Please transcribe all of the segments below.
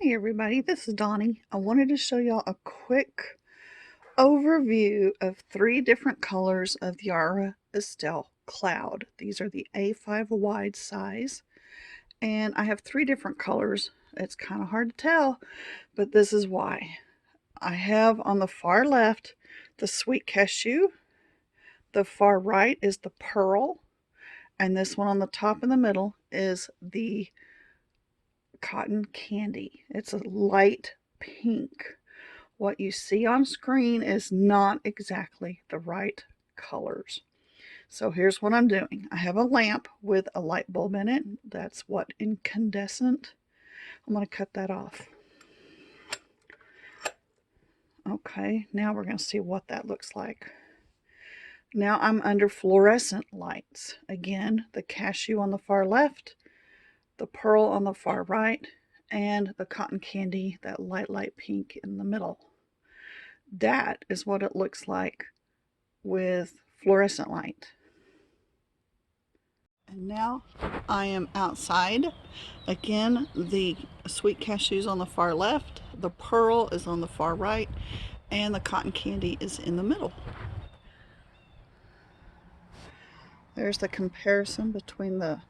Hey everybody, this is Donnie. I wanted to show y'all a quick overview of 3 different colors of the Aura Estelle Cloud. These are the A5 wide size, and I have 3 different colors. It's kind of hard to tell, but this is why. I have on the far left the sweet cashew, the far right is the pearl, and this one on the top in the middle is the cotton candy. It's a light pink. What you see on screen is not exactly the right colors. So here's what I'm doing. I have a lamp with a light bulb in it. That's what, incandescent. I'm going to cut that off. Okay, now we're going to see what that looks like. Now I'm under fluorescent lights. Again, the cashew on the far left, the pearl on the far right, and the cotton candy, that light pink in the middle. That is what it looks like with fluorescent light. And now I am outside. Again, the sweet cashews on the far left, the pearl is on the far right, and the cotton candy is in the middle. There's the comparison between the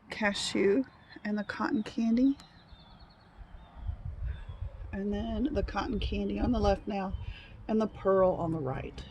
cashew and the cotton candy. And then the cotton candy on the left now, and the pearl on the right.